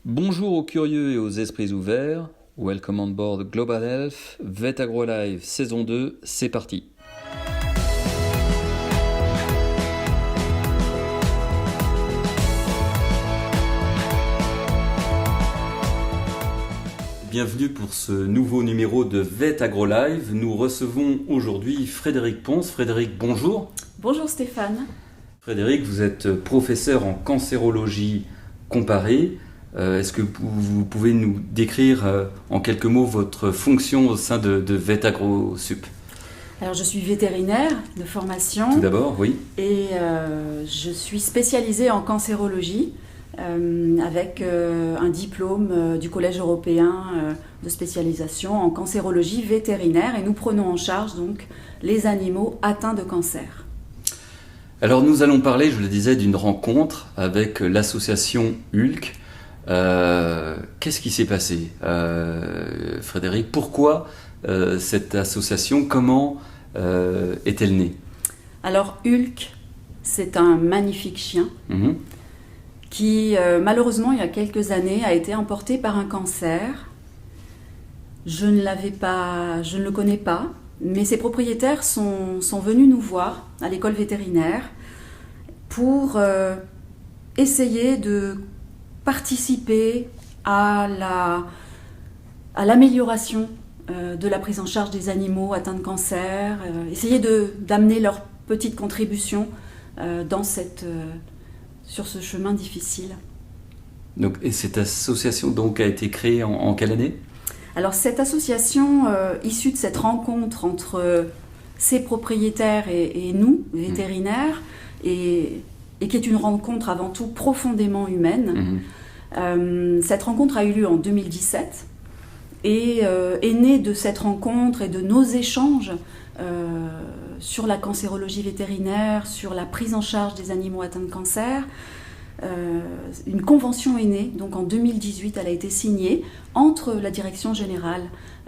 Bonjour aux curieux et aux esprits ouverts. Welcome on board Global Health, Vet Agro Live saison 2, c'est parti. Bienvenue pour ce nouveau numéro de Vet Agro Live. Nous recevons aujourd'hui Frédéric Pons. Frédéric, bonjour. Bonjour Stéphane. Frédéric, vous êtes professeur en cancérologie comparée. Est-ce que vous pouvez nous décrire en quelques mots votre fonction au sein de Vet Agro Sup? Alors je suis vétérinaire de formation. Tout d'abord, oui. Et je suis spécialisée en cancérologie avec un diplôme du Collège européen de spécialisation en cancérologie vétérinaire. Et nous prenons en charge donc les animaux atteints de cancer. Alors nous allons parler, je le disais, d'une rencontre avec l'association Hulk. Qu'est-ce qui s'est passé, Frédéric? Pourquoi cette association? Comment est-elle née? Alors Hulk, c'est un magnifique chien qui malheureusement il y a quelques années a été emporté par un cancer. Je ne le connais pas, mais ses propriétaires sont venus nous voir à l'école vétérinaire pour essayer de participer à l'amélioration de la prise en charge des animaux atteints de cancer, essayer d'amener leur petite contribution sur ce chemin difficile. Donc, et cette association donc, a été créée en quelle année? Alors cette association, issue de cette rencontre entre ses propriétaires et nous, vétérinaires, et qui est une rencontre avant tout profondément humaine. Cette rencontre a eu lieu en 2017 et est née de cette rencontre et de nos échanges sur la cancérologie vétérinaire, sur la prise en charge des animaux atteints de cancer. Une convention est née, donc en 2018 elle a été signée entre la direction générale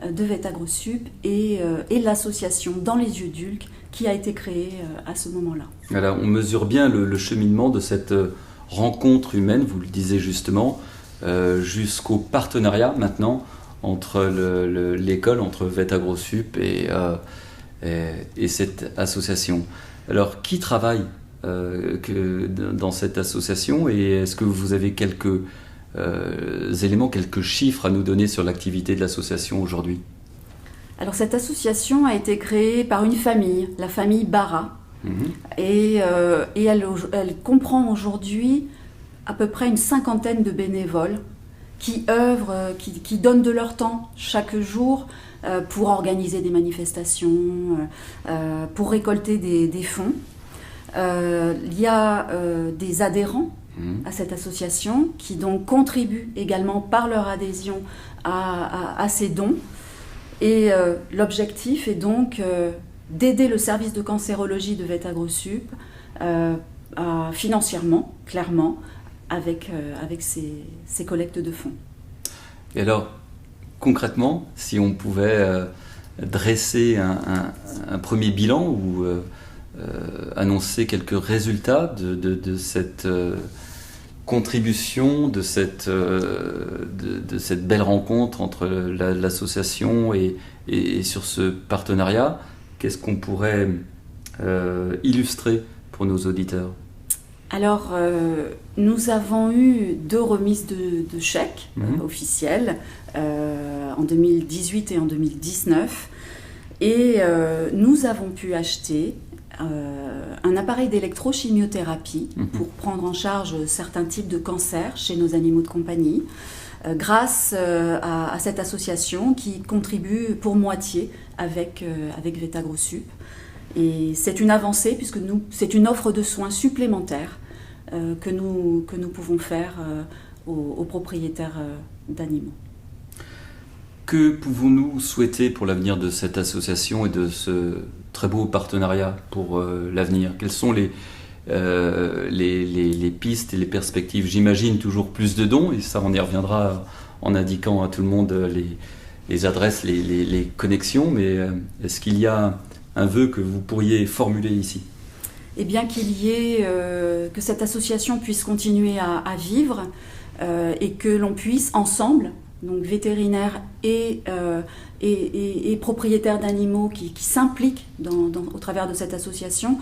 de Vet Agro Sup et l'association Dans les yeux d'Hulk qui a été créée à ce moment-là. Alors, on mesure bien le cheminement de cette rencontre humaine, vous le disiez justement, jusqu'au partenariat maintenant entre l'école, entre Vet Agro Sup et cette association. Alors, qui travaille dans cette association et est-ce que vous avez quelques éléments, quelques chiffres à nous donner sur l'activité de l'association aujourd'hui? Alors cette association a été créée par une famille, la famille Barra, et elle comprend aujourd'hui à peu près une cinquantaine de bénévoles qui œuvrent, qui donnent de leur temps chaque jour pour organiser des manifestations, pour récolter des fonds. Il y a des adhérents à cette association qui donc contribuent également par leur adhésion à ces dons. Et l'objectif est donc d'aider le service de cancérologie de Vet Agro Sup financièrement, clairement, avec ces collectes de fonds. Et alors, concrètement, si on pouvait dresser un premier bilan ou annoncer quelques résultats de cette contribution, de cette belle rencontre entre l'association et sur ce partenariat, qu'est-ce qu'on pourrait illustrer pour nos auditeurs? Alors, nous avons eu 2 remises de chèques officielles en 2018 et en 2019 et nous avons pu acheter un appareil d'électrochimiothérapie pour prendre en charge certains types de cancers chez nos animaux de compagnie grâce à cette association qui contribue pour moitié avec Vet Agro Sup. Et c'est une avancée puisque c'est une offre de soins supplémentaire que nous pouvons faire aux propriétaires d'animaux. Que pouvons-nous souhaiter pour l'avenir de cette association et de ce très beau partenariat pour l'avenir? Quelles sont les pistes et les perspectives? J'imagine toujours plus de dons, et ça on y reviendra en indiquant à tout le monde les adresses, les connexions, mais est-ce qu'il y a un vœu que vous pourriez formuler ici? Eh bien que cette association puisse continuer à vivre, et que l'on puisse ensemble, donc vétérinaires et propriétaires d'animaux qui s'impliquent au travers de cette association,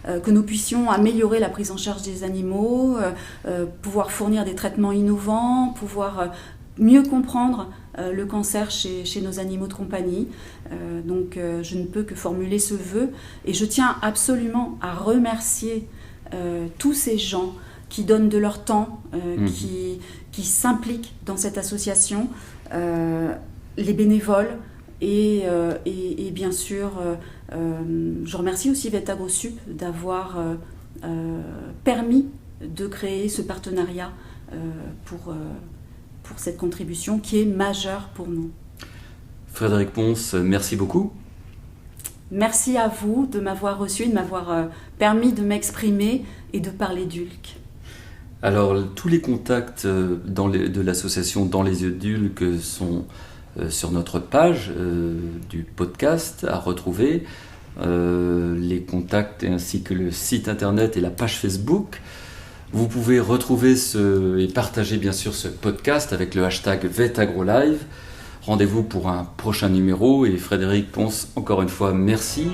que nous puissions améliorer la prise en charge des animaux, pouvoir fournir des traitements innovants, pouvoir mieux comprendre le cancer chez nos animaux de compagnie. Donc je ne peux que formuler ce vœu et je tiens absolument à remercier tous ces gens qui donnent de leur temps, qui s'impliquent dans cette association, les bénévoles et bien sûr, je remercie aussi VetAgroSup d'avoir permis de créer ce partenariat pour cette contribution qui est majeure pour nous. Frédérique Pons, merci beaucoup. Merci à vous de m'avoir reçu, de m'avoir permis de m'exprimer et de parler d'Ulk. Alors, tous les contacts de l'association Dans les yeux d'Ulk sont sur notre page du podcast à retrouver. Les contacts ainsi que le site internet et la page Facebook. Vous pouvez retrouver et partager bien sûr ce podcast avec le hashtag VetAgroLive. Rendez-vous pour un prochain numéro et Frédérique Pons, encore une fois, merci.